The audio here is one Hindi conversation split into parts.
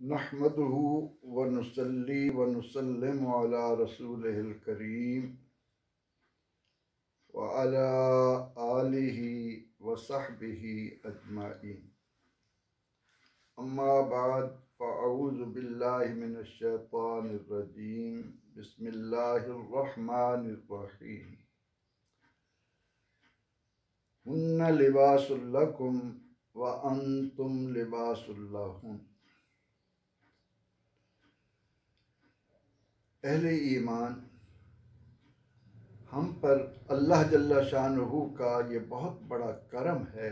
नहमदुहु व नुसल्ली व नुसल्लिमु अला रसूलिहिल करीम व अला आलिहि व सहबिहि अजमाइन। अम्मा बाद फ़अऊज़ु बिल्लाहि मिनश शैतानिर रजीम। बिस्मिल्लाहिर रहमानिर रहीम। हुन्ना लिबासुल लकुम व अंतुम लिबासुल लहुन। अहले ईमान, हम पर अल्लाह जल्ला शानुहु का ये बहुत बड़ा करम है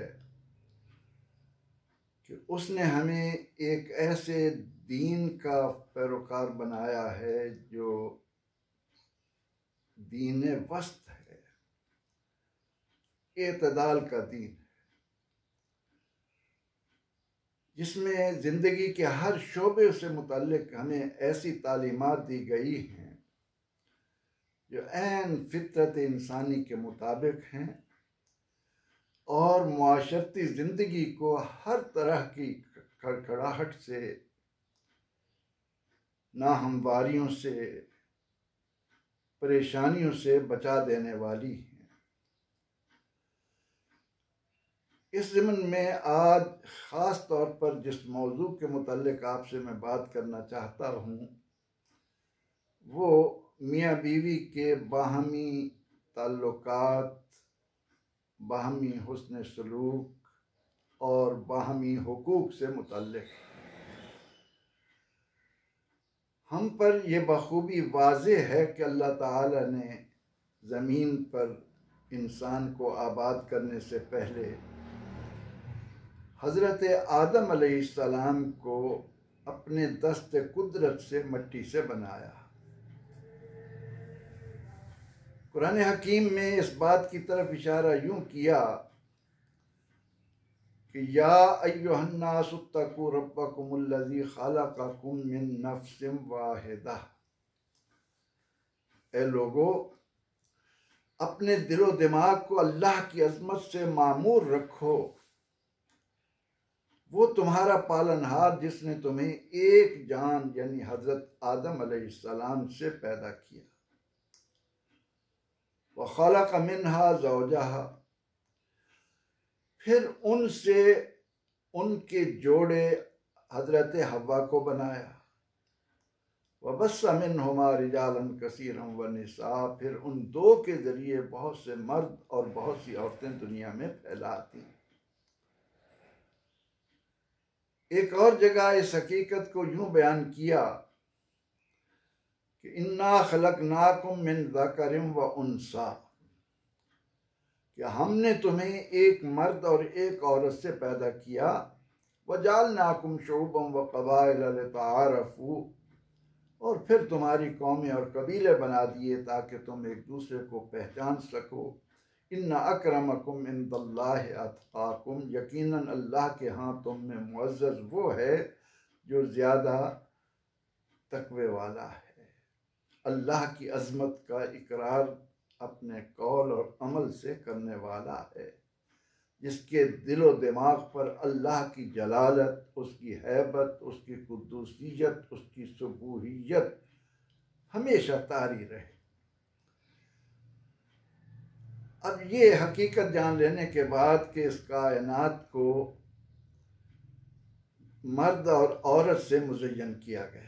कि उसने हमें एक ऐसे दीन का पैरोकार बनाया है जो दीन वस्त है, एतदाल का दीन है, जिसमें ज़िंदगी के हर शोबे से मुताल्लिक हमें ऐसी तालीमात दी गई हैं जो ऐन फितरत इंसानी के मुताबिक हैं और मुआशरती ज़िंदगी को हर तरह की खड़खड़ाहट से, नाहमवारियों से, परेशानियों से बचा देने वाली हैं। इस ज़िम्न में आज ख़ास तौर पर जिस मौजू के मुताल्लिक आपसे मैं बात करना चाहता हूँ वो मियाँ बीवी के बाहमी ताल्लुकात, बाहमी हुस्न सलूक और बाहमी हुकूक से मुताल्लिक। हम पर यह बखूबी वाज़ेह है कि अल्लाह ताला ने ज़मीन पर इंसान को आबाद करने से पहले हज़रत आदम अलैहिस्सलाम को अपने दस्त कुदरत से मिट्टी से बनाया। कुरान हकीम में इस बात की तरफ इशारा यूं किया कि या अय्युहन्नासु इत्तकू रब्बकुमुल्लज़ी खलक़कुम मिन नफ्सिन वाहिदा। ए लोगो, अपने दिलो दिमाग को अल्लाह की अज़मत से मामूर रखो। वो तुम्हारा पालनहार जिसने तुम्हें एक जान यानी हजरत आदम अलैहिस्सलाम से पैदा किया। व खलक़ मिन्हा ज़ौजहा, फिर उनसे उनके जोड़े हजरत हव्वा को बनाया। व बस्सा मिन्हुमा रिजालन कसीरन व निसा, फिर उन दो के जरिए बहुत से मर्द और बहुत सी औरतें दुनिया में फैलाती। एक और जगह इस हकीकत को यूं बयान किया कि इन्ना खलकनाकुम मिन ज़करिन व उन्सा, कि हमने तुम्हें एक मर्द और एक औरत से पैदा किया। वजालनाकुम शुअबन व क़बाइल लिताअरफू, और फिर तुम्हारी कौमें और कबीले बना दिए ताकि तुम एक दूसरे को पहचान सको। इन्ना अक्रमकुम इंदल्लाहि अत्क़ाकुम, यकीनन अल्लाह के यहाँ तुम में मुअज़्ज़ज़ वो है जो ज़्यादा तक़वे वाला है, अल्लाह की अज़मत का इकरार अपने कौल और अमल से करने वाला है, जिसके दिलो दिमाग पर अल्लाह की जलालत, उसकी हैबत, उसकी कुद्दूसियत, उसकी सुबूहियत हमेशा तारी रहे। अब ये हकीकत जान लेने के बाद कि इस कायनात को मर्द और औरत से मुज़य्यन किया गया।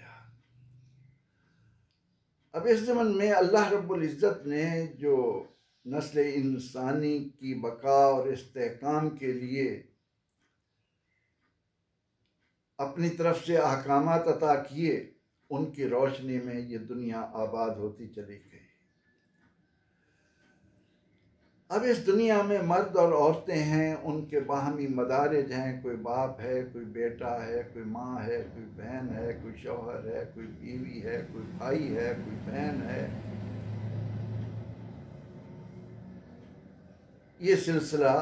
अब इस ज़मन में अल्लाह रब्बुल इज़्ज़त ने जो नस्ल इंसानी की बका और इस्तेहकाम के लिए अपनी तरफ से अहकामात अता किए, उनकी रोशनी में ये दुनिया आबाद होती चली गई। अब इस दुनिया में मर्द और औरतें हैं, उनके बाहमी मदारिज हैं। कोई बाप है, कोई बेटा है, कोई माँ है, कोई बहन है, कोई शौहर है, कोई बीवी है, कोई भाई है, कोई बहन है। ये सिलसिला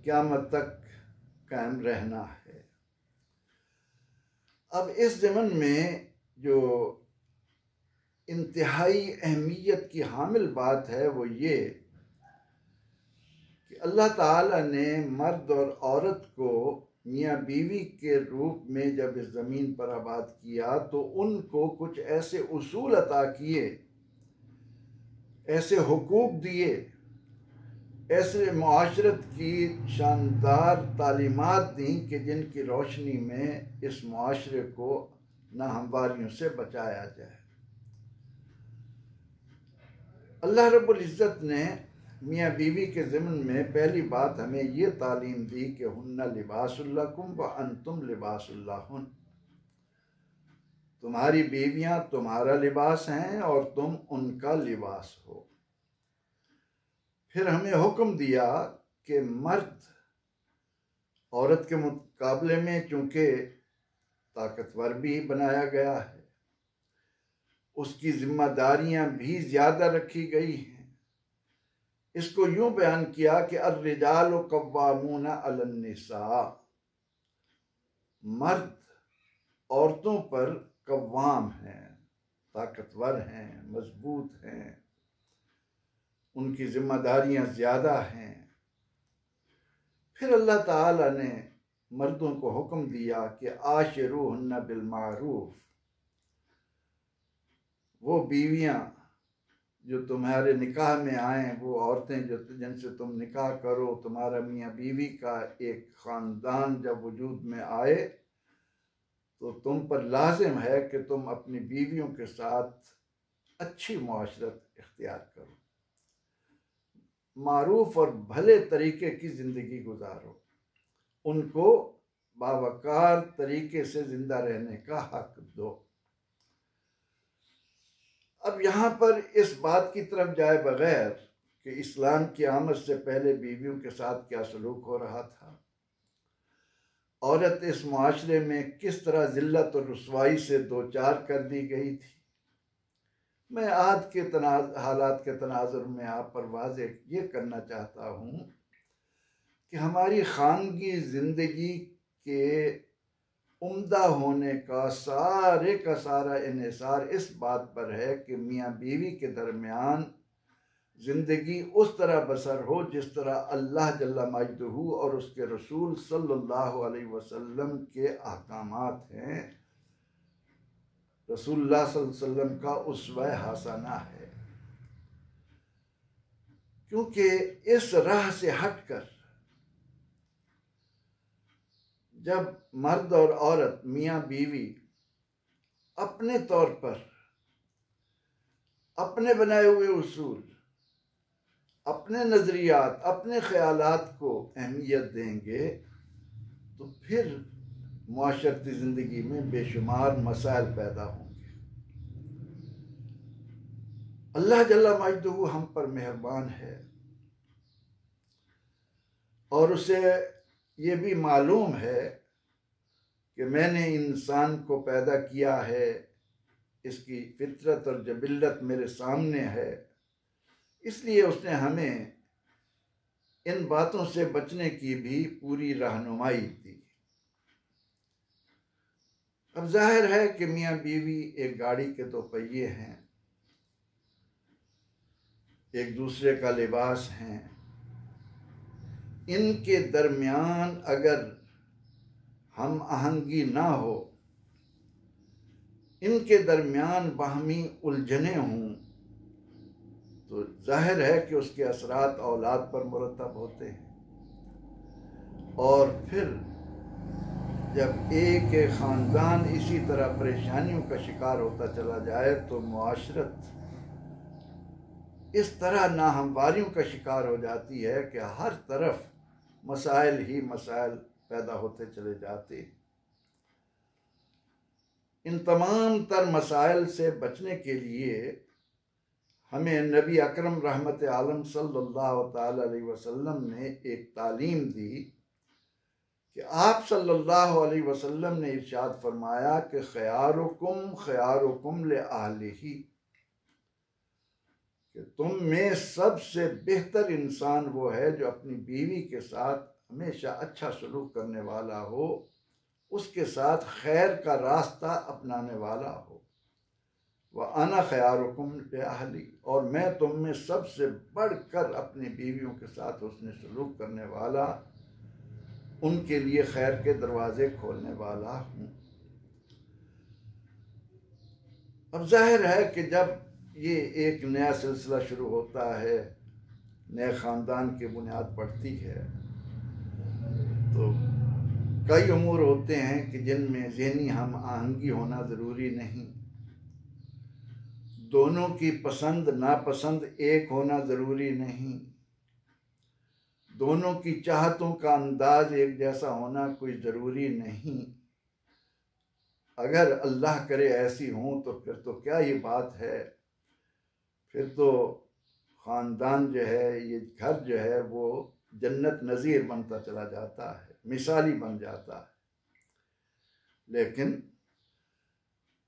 क़यामत तक कायम रहना है। अब इस ज़मन में जो इंतहाई अहमियत की हामिल बात है वो ये कि अल्लाह ताला ने मर्द और औरत को मियाँ बीवी के रूप में जब इस ज़मीन पर आबाद किया तो उनको कुछ ऐसे उसूल अता किए, ऐसे हुकूक दिए, ऐसे मुआशरत की शानदार तालीमात दी कि जिनकी रोशनी में इस मुआशरे को नाहमवारियों से बचाया जाए। अल्लाह रब्बुल इज़्ज़त ने मियाँ बीवी के ज़िम्न में पहली बात हमें ये तालीम दी कि हुन्ना लिबासुल लकुम व अंतुम लिबासुल लहुन, तुम्हारी बीवियाँ तुम्हारा लिबास हैं और तुम उनका लिबास हो। फिर हमें हुक्म दिया कि मर्द औरत के मुकाबले में चूँकि ताकतवर भी बनाया गया है, उसकी जिम्मेदारियां भी ज़्यादा रखी गई हैं। इसको यूं बयान किया कि अर्रिजालु कव्वामूना अलन निसा, मर्द औरतों पर कव्वाम हैं, ताकतवर हैं, मजबूत हैं, उनकी जिम्मेदारियां ज़्यादा हैं। फिर अल्लाह ताला ने मर्दों को हुक्म दिया कि आशिरूहुन्ना बिलमारूफ, वो बीवियां जो तुम्हारे निकाह में आए, वो औरतें जो जिनसे तुम निकाह करो, तुम्हारा मियाँ बीवी का एक ख़ानदान जब वजूद में आए तो तुम पर लाजिम है कि तुम अपनी बीवियों के साथ अच्छी मुआशरत इख्तियार करो, मारूफ और भले तरीके की ज़िंदगी गुजारो, उनको बावकार तरीके से ज़िंदा रहने का हक दो। अब यहाँ पर इस बात की तरफ जाए बगैर कि इस्लाम की आमद से पहले बीवियों के साथ क्या सलूक हो रहा था, औरत इस मुआशरे में किस तरह ज़िल्लत और रुसवाई से दो चार कर दी गई थी, मैं आज के हालात के तनाजुर में आप पर वाज़ेह ये करना चाहता हूँ कि हमारी खानगी ज़िंदगी के उम्दा होने का सारा इन्हिसार इस बात पर है कि मियाँ बीवी के दरमियान ज़िंदगी उस तरह बसर हो जिस तरह अल्लाह जल्ला मजदहू और उसके रसूल सल्लल्लाहु अलैहि वसल्लम के अहकामात हैं। रसूलुल्लाह सल्लल्लाहु अलैहि वसल्लम का उस्वा हसना है, क्योंकि इस राह से हटकर जब मर्द और औरत मियाँ बीवी अपने तौर पर अपने बनाए हुए उसूल, अपने नज़रियात, अपने ख़यालात को अहमियत देंगे तो फिर मुआशरती ज़िंदगी में बेशुमार मसाइल पैदा होंगे। अल्लाह जल्ला मजदहू हम पर मेहरबान है और उसे ये भी मालूम है कि मैंने इंसान को पैदा किया है, इसकी फितरत और जबिल्लत मेरे सामने है, इसलिए उसने हमें इन बातों से बचने की भी पूरी रहनुमाई दी। अब जाहिर है कि मियाँ बीवी एक गाड़ी के दो पहिए हैं, एक दूसरे का लिबास हैं। इनके दरमियान अगर हम आहंगी ना हो, इनके दरमियान बाहमी उलझने हों, तो जाहिर है कि उसके असरात औलाद पर मुरतब होते हैं। और फिर जब एक ख़ानदान इसी तरह परेशानियों का शिकार होता चला जाए तो मुआशरत इस तरह नाहमवारियों का शिकार हो जाती है कि हर तरफ मसाइल ही मसाइल पैदा होते चले जाते। इन तमाम तर मसाइल से बचने के लिए हमें नबी अकरम रहमत आलम सल्लल्लाहु ताला अलैहि वसल्लम ने एक तालीम दी कि आप सल्लल्लाहु अलैहि वसल्लम ने इरशाद फरमाया कि खयारुकुम ले आहलिही, कि तुम में सबसे बेहतर इंसान वो है जो अपनी बीवी के साथ हमेशा अच्छा सलूक करने वाला हो, उसके साथ खैर का रास्ता अपनाने वाला हो। व अना खयारुकुम ले अहली, और मैं तुम में सबसे बढ़कर अपनी बीवियों के साथ उसने सलूक करने वाला, उनके लिए खैर के दरवाजे खोलने वाला हूँ। अब जाहिर है कि जब ये एक नया सिलसिला शुरू होता है, नए ख़ानदान की बुनियाद पड़ती है, तो कई उमूर होते हैं कि जिनमें ज़हनी हम आहंगी होना ज़रूरी नहीं, दोनों की पसंद नापसंद एक होना ज़रूरी नहीं, दोनों की चाहतों का अंदाज एक जैसा होना कोई ज़रूरी नहीं। अगर अल्लाह करे ऐसी हों तो फिर तो क्या ये बात है, फिर तो ख़ानदान जो है, ये घर जो है, वो जन्नत नज़ीर बनता चला जाता है, मिसाली बन जाता है। लेकिन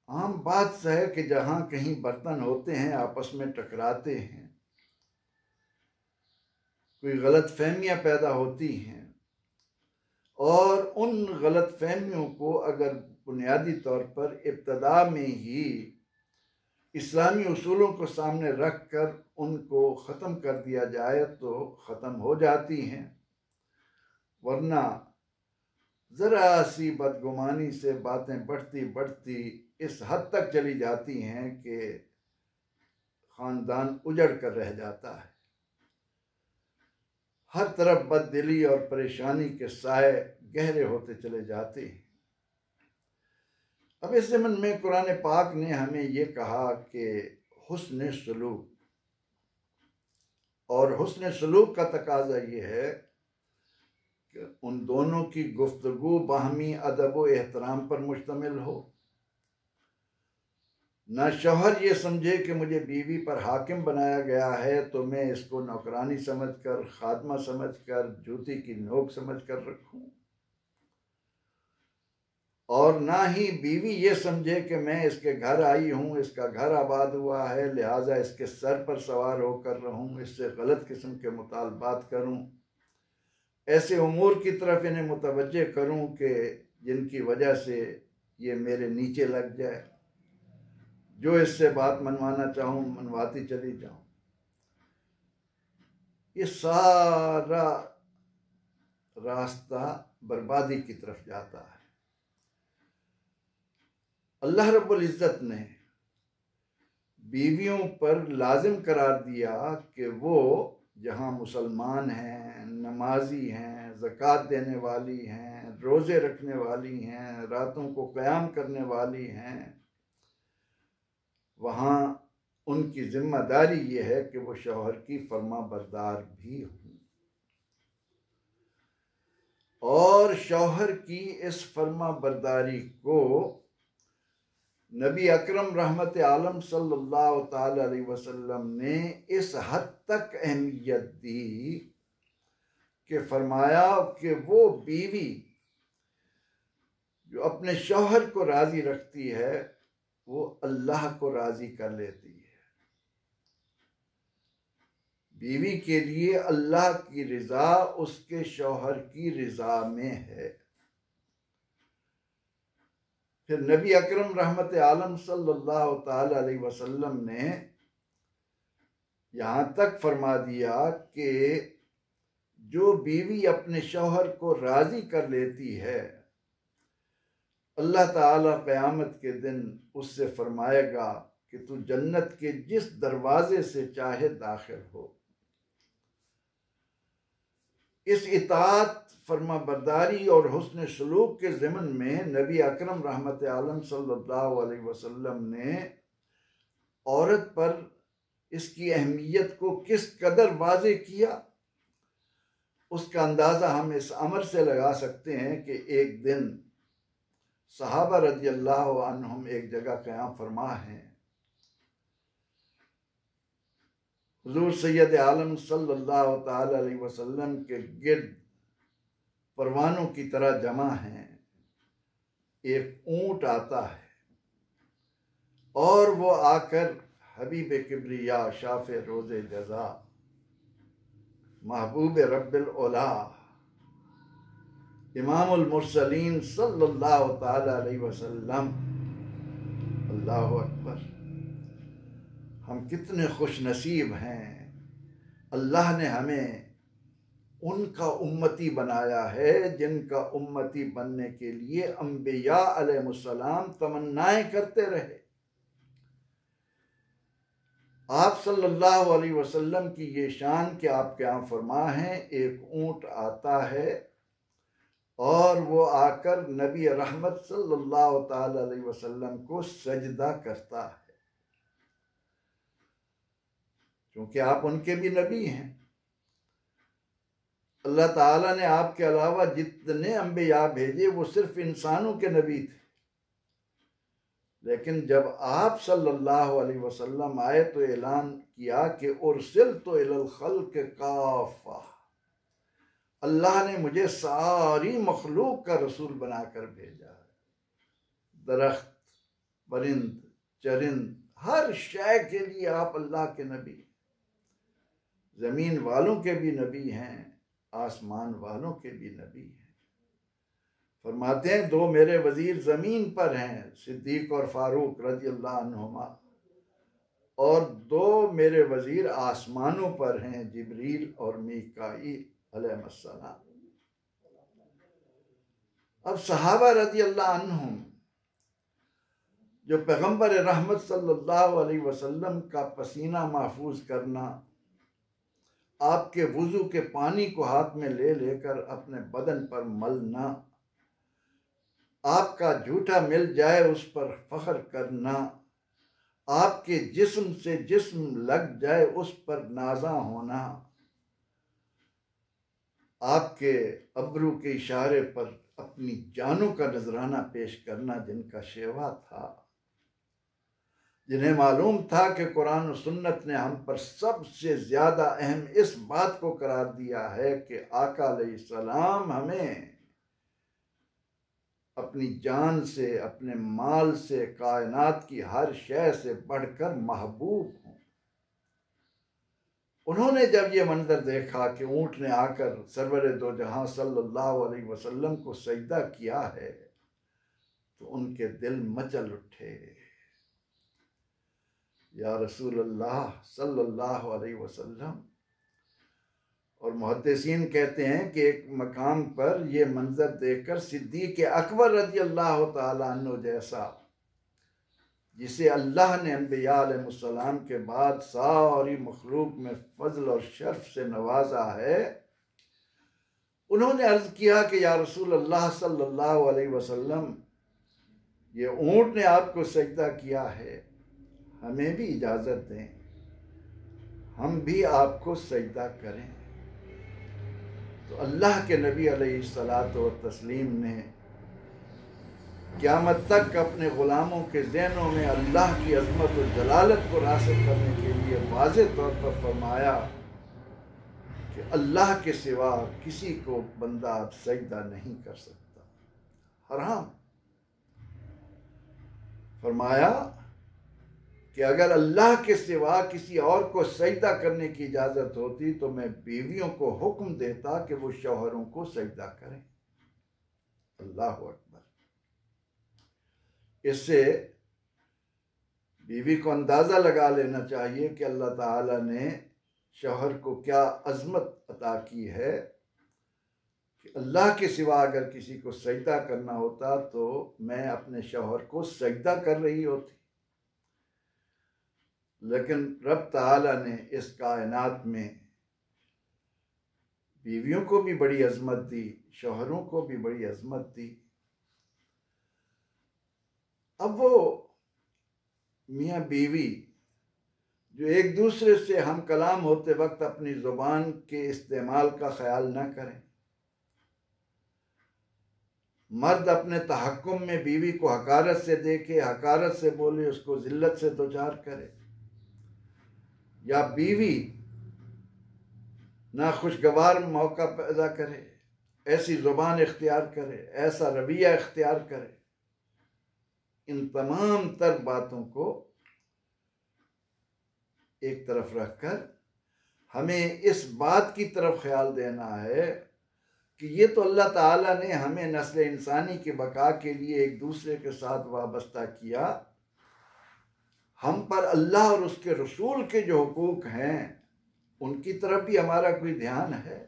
आम बात है कि जहाँ कहीं बर्तन होते हैं, आपस में टकराते हैं, कोई गलत फहमियाँ पैदा होती हैं, और उन गलत फहमियों को अगर बुनियादी तौर पर इब्तदा में ही इस्लामी उसूलों को सामने रख कर उनको ख़त्म कर दिया जाए तो ख़त्म हो जाती हैं, वरना ज़रा सी बदगुमानी से बातें बढ़ती बढ़ती इस हद तक चली जाती हैं कि ख़ानदान उजड़ कर रह जाता है। हर तरफ बददिली और परेशानी के साए गहरे होते चले जाते हैं। अब इस ज़मन में कुरान पाक ने हमें ये कहा कि हुस्न सलूक, और हुस्न सलूक का तकाजा ये है कि उन दोनों की गुफ्तगू बाहमी अदब व एहतराम पर मुश्तमिल हो। न शौहर ये समझे कि मुझे बीवी पर हाकिम बनाया गया है तो मैं इसको नौकरानी समझकर, खादमा समझकर, जूती की नोक समझकर रखूं, और ना ही बीवी ये समझे कि मैं इसके घर आई हूँ, इसका घर आबाद हुआ है, लिहाजा इसके सर पर सवार होकर रहूँ, इससे गलत किस्म के मुतालबात करूँ, ऐसे उमूर की तरफ इन्हें मुतवज्जे करूँ कि जिनकी वजह से ये मेरे नीचे लग जाए, जो इससे बात मनवाना चाहूँ मनवाती चली जाऊँ। ये सारा रास्ता बर्बादी की तरफ जाता है। अल्लाह रब्बुल इज़्ज़त ने बीवियों पर लाजिम करार दिया कि वो जहाँ मुसलमान हैं, नमाजी हैं, ज़कात देने वाली हैं, रोज़े रखने वाली हैं, रातों को क़याम करने वाली हैं, वहाँ उनकी जिम्मेदारी ये है कि वो शौहर की फर्मा बरदार भी हों, और शौहर की इस फर्मा बरदारी को नबी अकरम रहमत आलम सल्लल्लाहु ताला अलैहि वसल्लम ने इस हद तक अहमियत दी कि फरमाया कि वो बीवी जो अपने शौहर को राज़ी रखती है वो अल्लाह को राज़ी कर लेती है। बीवी के लिए अल्लाह की रिज़ा उसके शौहर की रिज़ा में है। फिर नबी अकरम रहमत आलम सल्लल्लाहु ताला अलैहि वसल्लम ने यहाँ तक फरमा दिया कि जो बीवी अपने शौहर को राज़ी कर लेती है, अल्लाह ताला क़यामत के दिन उससे फरमाएगा कि तू जन्नत के जिस दरवाजे से चाहे दाखिल हो। इस इताअत, फर्मा बरदारी और हुस्न सलूक के ज़िमन में नबी अकरम रहमत आलम सल्लल्लाहु अलैहि वसल्लम ने औरत पर इसकी अहमियत को किस कदर वाज़े किया, उसका अंदाज़ा हम इस अमर से लगा सकते हैं कि एक दिन सहाबा रज़ियल्लाहु अन्हुम एक जगह क़याम फरमा हैं, हुज़ूर सैयद आलम सल्लल्लाहु ताला अलैहि वसल्लम के गिर्द परवानों की तरह जमा हैं। एक ऊंट आता है और वो आकर हबीब किब्रिया शाफ़े रोज़े जज़ा महबूब रब्बिल औला इमामुल मुरसलीन सल्लल्लाहु ताला अलैहि वसल्लम, अल्लाहु अकबर, हम कितने खुश नसीब हैं, अल्लाह ने हमें उनका उम्मती बनाया है, जिनका उम्मती बनने के लिए अंबिया अलैहिस्सलाम तमन्नाएं करते रहे। आप सल्लल्लाहु अलैहि वसल्लम की ये शान कि आपके यहाँ फरमा है, एक ऊंट आता है और वो आकर नबी रहमत सल्लल्लाहु ताला अलैहि वसल्लम को सजदा करता है, क्योंकि आप उनके भी नबी हैं। अल्लाह ताला ने आपके अलावा जितने अंबिया भेजे वो सिर्फ इंसानों के नबी थे, लेकिन जब आप सल्लल्लाहु अलैहि वसल्लम आए तो ऐलान किया कि उर्सिलतु इलल खल्क काफ़ा, अल्लाह ने मुझे सारी मखलूक का रसूल बनाकर भेजा है। दरख्त, परिंद, चरिंद, हर शय के लिए आप अल्लाह के नबी, जमीन वालों के भी नबी हैं, आसमान वालों के भी नबी हैं। फरमाते हैं, दो मेरे वजीर जमीन पर हैं, सिद्दीक और फारूक रज़ी अल्लाह अन्हुमा, और दो मेरे वजीर आसमानों पर हैं, जिब्रील और मीकाईल अलैहिस्सलाम। अब सहाबा रज़ी अल्लाह अन्हुम जो पैगंबर रहमत सल्लल्लाहु अलैहि वसल्लम का पसीना महफूज करना, आपके वुजू के पानी को हाथ में ले लेकर अपने बदन पर मलना, आपका झूठा मिल जाए उस पर फख्र करना, आपके जिस्म से जिस्म लग जाए उस पर नाज़ा होना, आपके अब्रू के इशारे पर अपनी जानों का नजराना पेश करना, जिनका शेवा था, जिन्हें मालूम था कि कुरान और सुन्नत ने हम पर सबसे ज्यादा अहम इस बात को करार दिया है कि आका अलैहिस्सलाम हमें अपनी जान से, अपने माल से, कायनात की हर शय से बढ़कर महबूब हों। उन्होंने जब ये मंजर देखा कि ऊंट ने आकर सरवर दो जहां सल्लल्लाहु अलैहि वसल्लम को सजदा किया है, तो उनके दिल मचल उठे। या रसूल अल्लाह सल्लल्लाहु अलैहि वसल्लम। और मुहद्दिसीन कहते हैं कि एक मकाम पर यह मंजर देखकर सिद्दीक अकबर रज़ी अल्लाह ताला अन्हु जैसा, जिसे अल्लाह ने अंबिया अलैहिस्सलाम के बाद सारी मखलूक में फजल और शर्फ से नवाजा है, उन्होंने अर्ज किया कि या रसूल अल्लाह सल्लल्लाहु अलैहि वसल्लम, ये ऊंट ने आपको सजदा किया है, हमें भी इजाजत दें, हम भी आपको सजदा करें। तो अल्लाह के नबी अलैहिस्सलातु व तस्लीम ने क़यामत तक अपने ग़ुलामों के ज़हनों में अल्लाह की अज़मत और जलालत को रासिख़ करने के लिए वाज़ेह तौर पर फरमाया कि अल्लाह के सिवा किसी को बंदा अब सजदा नहीं कर सकता, हराम। फरमाया कि अगर अल्लाह के सिवा किसी और को सजदा करने की इजाज़त होती तो मैं बीवियों को हुक्म देता कि वो शौहरों को सजदा करें। अल्लाह अकबर। इससे बीवी को अंदाज़ा लगा लेना चाहिए कि अल्लाह ताला ने शौहर को क्या अज़मत अता की है कि अल्लाह के सिवा अगर किसी को सजदा करना होता तो मैं अपने शौहर को सजदा कर रही होती। लेकिन रब ताला ने इस कायनात में बीवियों को भी बड़ी अज़मत दी, शौहरों को भी बड़ी अज़मत दी। अब वो मियाँ बीवी जो एक दूसरे से हम कलाम होते वक्त अपनी ज़ुबान के इस्तेमाल का ख्याल न करें, मर्द अपने तहक्कुम में बीवी को हकारत से देखे, हकारत से बोले, उसको ज़िल्लत से दोचार करे, या बीवी नाखुशगवार मौका पैदा करे, ऐसी ज़ुबान इख्तियार करे, ऐसा रवैया इख्तियार करे, इन तमाम तर बातों को एक तरफ रखकर हमें इस बात की तरफ ख्याल देना है कि ये तो अल्लाह ताला ने हमें नस्ल इंसानी की बका के लिए एक दूसरे के साथ वाबस्ता किया, हम पर अल्लाह और उसके रसूल के जो हुकूक हैं उनकी तरफ भी हमारा कोई ध्यान है?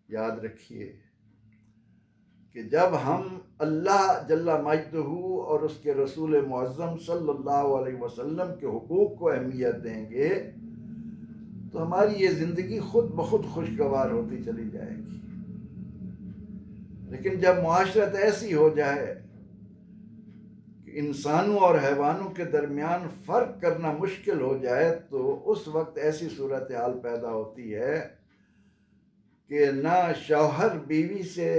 याद रखिए कि जब हम अल्लाह जल्ला मजदहू और उसके रसूल मुअज़्ज़म सल्लल्लाहु अलैहि वसल्लम के हुकूक को अहमियत देंगे तो हमारी ये ज़िंदगी खुद ब खुद खुशगवार होती चली जाएगी। लेकिन जब मुआशरत ऐसी हो जाए कि इंसानों और हैवानों के दरमियान फ़र्क करना मुश्किल हो जाए तो उस वक्त ऐसी सूरत हाल पैदा होती है कि ना शौहर बीवी से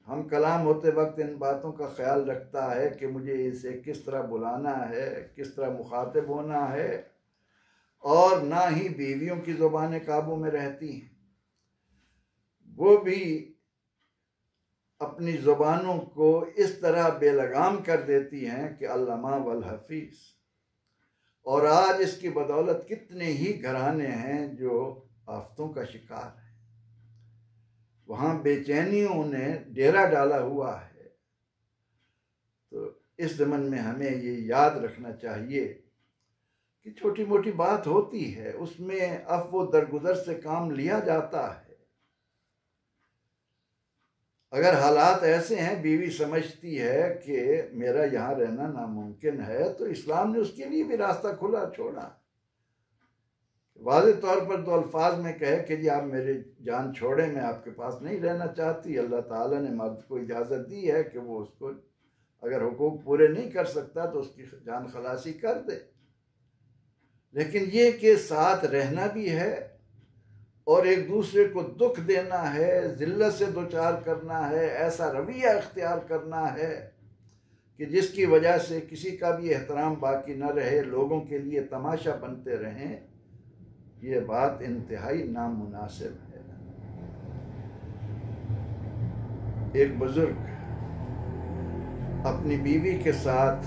हम कलाम होते वक्त इन बातों का ख्याल रखता है कि मुझे इसे किस तरह बुलाना है, किस तरह मुखातिब होना है, और ना ही बीवियों की ज़ुबानें काबू में रहती हैं। वो भी अपनी ज़ुबानों को इस तरह बेलगाम कर देती हैं कि अल्लामा वल हफीज़। और आज इसकी बदौलत कितने ही घराने हैं जो आफतों का शिकार हैं, वहाँ बेचैनियों ने डेरा डाला हुआ है। तो इस ज़मन में हमें ये याद रखना चाहिए कि छोटी मोटी बात होती है, उसमें अफ़्व दरगुजर से काम लिया जाता है। अगर हालात ऐसे हैं, बीवी समझती है कि मेरा यहाँ रहना नामुमकिन है, तो इस्लाम ने उसके लिए भी रास्ता खुला छोड़ा। वाज़े तौर पर दो अल्फाज में कहे कि जी आप मेरी जान छोड़े, मैं आपके पास नहीं रहना चाहती। अल्लाह ताला ने मर्द को इजाज़त दी है कि वो उसको अगर हुकूक पूरे नहीं कर सकता तो उसकी जान खलासी कर दे। लेकिन ये कि साथ रहना भी है और एक दूसरे को दुख देना है, ज़िल्लत से दो चार करना है, ऐसा रवैया इख्तियार करना है कि जिसकी वजह से किसी का भी एहतराम बाकी न रहे, लोगों के लिए तमाशा बनते रहें, ये बात इंतहाई नामुनासिब है। एक बुजुर्ग अपनी बीवी के साथ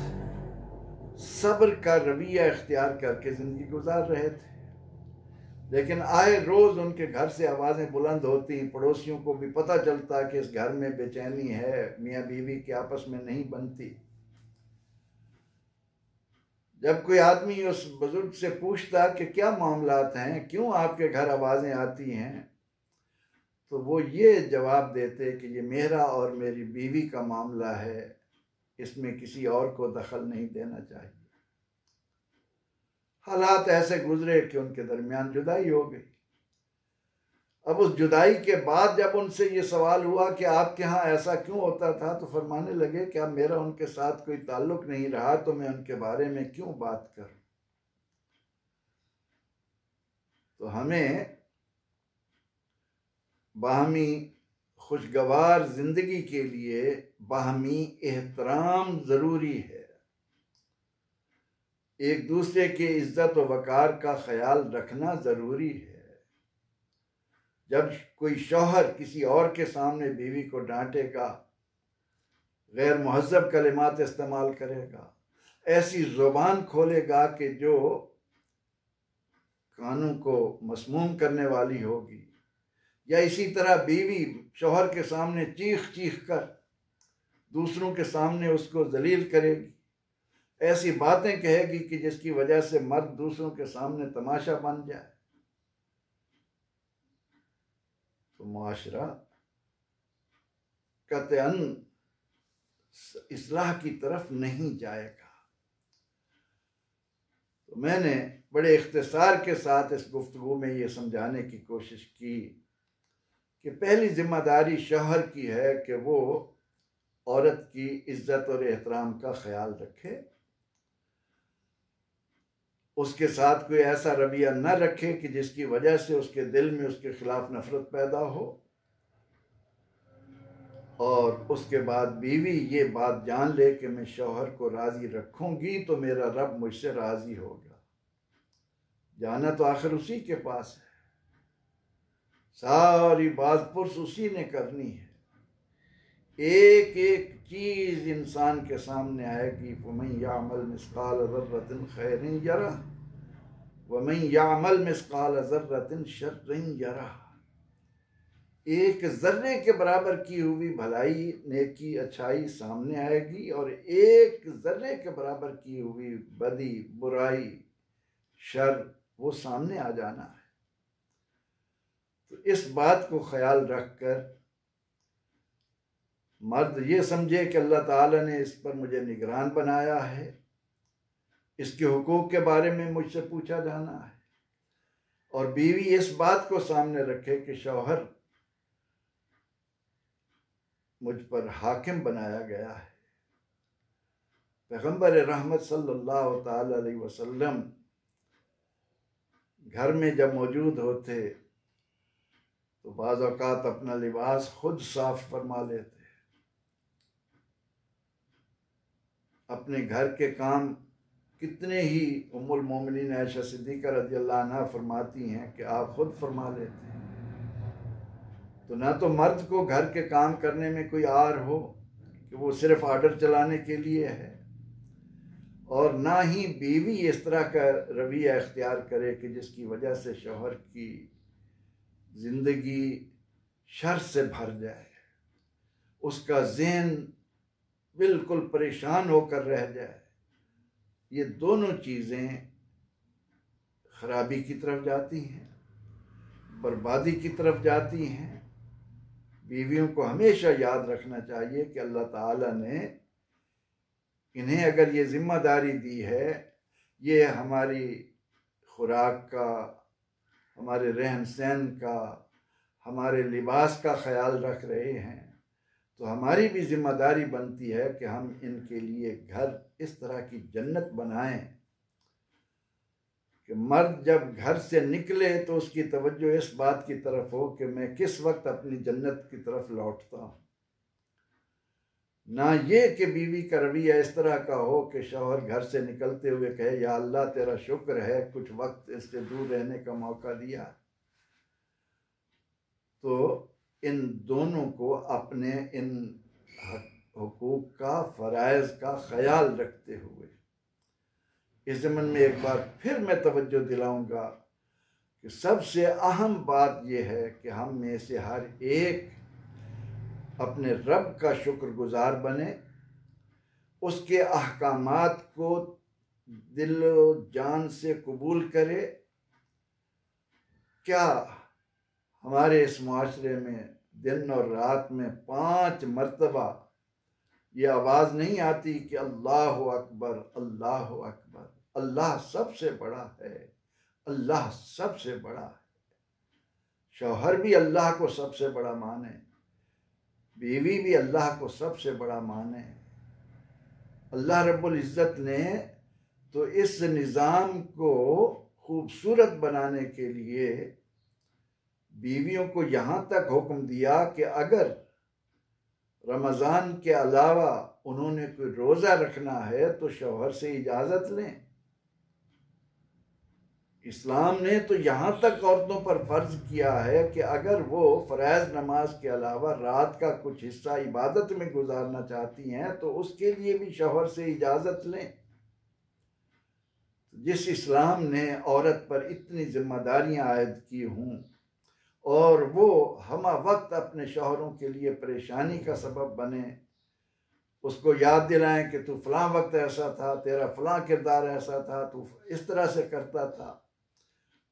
सब्र का रवैया इख्तियार करके ज़िंदगी गुजार रहे थे, लेकिन आए रोज़ उनके घर से आवाज़ें बुलंद होती, पड़ोसियों को भी पता चलता कि इस घर में बेचैनी है, मियाँ बीवी के आपस में नहीं बनती। जब कोई आदमी उस बुजुर्ग से पूछता कि क्या मामलात हैं, क्यों आपके घर आवाज़ें आती हैं, तो वो ये जवाब देते कि ये मेरा और मेरी बीवी का मामला है, इसमें किसी और को दखल नहीं देना चाहिए। हालात ऐसे गुजरे कि उनके दरमियान जुदाई हो गई। अब उस जुदाई के बाद जब उनसे ये सवाल हुआ कि आपके यहाँ ऐसा क्यों होता था, तो फरमाने लगे कि अब मेरा उनके साथ कोई ताल्लुक नहीं रहा तो मैं उनके बारे में क्यों बात करूं। तो हमें बाहमी खुशगवार जिंदगी के लिए बाहमी एहतराम ज़रूरी है। एक दूसरे के इज्जत व वक़ार का ख्याल रखना ज़रूरी है। जब कोई शौहर किसी और के सामने बीवी को डांटेगा, गैर मुहज़्ज़ब कलिमात इस्तेमाल करेगा, ऐसी ज़ुबान खोलेगा कि जो कानों को मसमूम करने वाली होगी, या इसी तरह बीवी शौहर के सामने चीख चीख कर दूसरों के सामने उसको जलील करेगी, ऐसी बातें कहेगी कि जिसकी वजह से मर्द दूसरों के सामने तमाशा बन जाए, तो मुआशरा कतअन इस्लाह की तरफ नहीं जाएगा। तो मैंने बड़े इख्तिसार के साथ इस गुफ्तगू में ये समझाने की कोशिश की कि पहली जिम्मेदारी शौहर की है कि वो औरत की इज्जत और एहतराम का ख्याल रखे, उसके साथ कोई ऐसा रवैया न रखे कि जिसकी वजह से उसके दिल में उसके खिलाफ नफरत पैदा हो। और उसके बाद बीवी ये बात जान ले कि मैं शौहर को राज़ी रखूंगी तो मेरा रब मुझसे राज़ी होगा। जाना तो आखिर उसी के पास है, सारी बात पुरस उसी ने करनी है। एक एक चीज़ इंसान के सामने आएगी। वमन यामल मिस्काल ज़र्रतिन खैरिन यरह वमन यामल मिस्काल ज़र्रतिन शर्रिन यरह। एक जर्रे के बराबर की हुई भलाई, नेकी, अच्छाई सामने आएगी और एक जर्रे के बराबर की हुई बदी, बुराई, शर वो सामने आ जाना है। तो इस बात को ख्याल रखकर मर्द ये समझे कि अल्लाह ताला ने इस पर मुझे निगरान बनाया है, इसके हुकूक के बारे में मुझसे पूछा जाना है, और बीवी इस बात को सामने रखे कि शौहर मुझ पर हाकिम बनाया गया है। पैगंबर रहमत सल्लल्लाहु ताला अलैहि वसल्लम घर में जब मौजूद होते तो बाज़ औक़ात अपना लिबास खुद साफ फरमा लेते, अपने घर के काम कितने ही उम्मुल मोमिनीन आयशा सिद्दीक़ा रज़ियल्लाहु अन्हा फरमाती हैं कि आप खुद फरमा लेते हैं। तो ना तो मर्द को घर के काम करने में कोई आर हो कि वो सिर्फ आर्डर चलाने के लिए है, और ना ही बीवी इस तरह का रवैया इख्तियार करे कि जिसकी वजह से शौहर की ज़िंदगी शर से भर जाए, उसका ज़हन बिल्कुल परेशान होकर रह जाए। ये दोनों चीज़ें खराबी की तरफ जाती हैं, बर्बादी की तरफ जाती हैं। बीवियों को हमेशा याद रखना चाहिए कि अल्लाह ताला ने इन्हें अगर ये जिम्मेदारी दी है, ये हमारी खुराक का, हमारे रहन सहन का, हमारे लिबास का ख्याल रख रहे हैं, तो हमारी भी जिम्मेदारी बनती है कि हम इनके लिए घर इस तरह की जन्नत बनाएं कि मर्द जब घर से निकले तो उसकी तवज्जो इस बात की तरफ हो कि मैं किस वक्त अपनी जन्नत की तरफ लौटता हूँ। ना ये कि बीवी का रवैया इस तरह का हो कि शौहर घर से निकलते हुए कहे या अल्लाह तेरा शुक्र है कुछ वक्त इससे दूर रहने का मौका दिया। तो इन दोनों को अपने इन हुकूक का, फ़राइज़ का ख्याल रखते हुए इस ज़मन में एक बार फिर मैं तवज्जो दिलाऊंगा कि सबसे अहम बात यह है कि हम में से हर एक अपने रब का शुक्रगुजार बने, उसके अहकामात को दिलो जान से कबूल करे। क्या हमारे इस माशरे में दिन और रात में 5 मरतबा ये आवाज़ नहीं आती कि अल्लाहु अकबर, अल्लाहु अकबर, अल्लाह सबसे बड़ा है, अल्लाह सबसे बड़ा है। शौहर भी अल्लाह को सबसे बड़ा माने, बीवी भी अल्लाह को सबसे बड़ा माने। अल्लाह रब्बुल इज़्ज़त ने तो इस निज़ाम को खूबसूरत बनाने के लिए बीवियों को यहाँ तक हुक्म दिया कि अगर रमज़ान के अलावा उन्होंने कोई रोज़ा रखना है तो शौहर से इजाज़त लें। इस्लाम ने तो यहाँ तक औरतों पर फ़र्ज़ किया है कि अगर वो फ़राइज़ नमाज के अलावा रात का कुछ हिस्सा इबादत में गुजारना चाहती हैं तो उसके लिए भी शौहर से इजाज़त लें। जिस इस्लाम ने औरत पर इतनी जिम्मेदारियाँ आयद की हों और वो हम वक्त अपने शौहरों के लिए परेशानी का सबब बने, उसको याद दिलाएं कि तू फ़लाँ वक्त ऐसा था, तेरा फ़लाँ किरदार ऐसा था, तू इस तरह से करता था।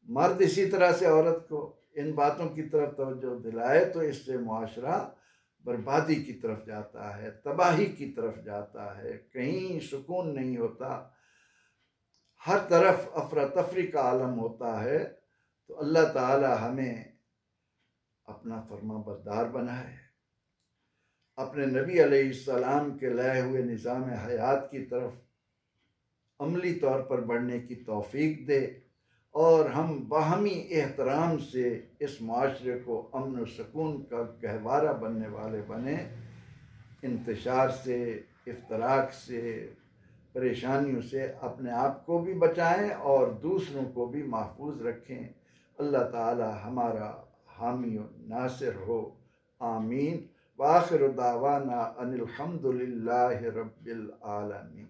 मर्द इसी तरह से औरत को इन बातों की तरफ तवज्जो दिलाए तो इससे मुआशरा बर्बादी की तरफ जाता है, तबाही की तरफ जाता है, कहीं सुकून नहीं होता, हर तरफ अफरा तफरी का आलम होता है। तो अल्लाह ताला हमें अपना फर्मा बरदार बनाए, अपने नबी अलैहिस्सलाम के लाए हुए निज़ाम हयात की तरफ अमली तौर पर बढ़ने की तौफीक दे और हम बाहमी एहतराम से इस माशरे को अमन व सुकून का गहवारा बनने वाले बने। इंतशार से, इफ्तराक से, परेशानियों से अपने आप को भी बचाएं और दूसरों को भी महफूज रखें। अल्लाह ताला हमारा हामी व नासिर हो। आमीन। व आखिर दावाना अनिल हम्दुलिल्लाहि रब्बिल आलमीन।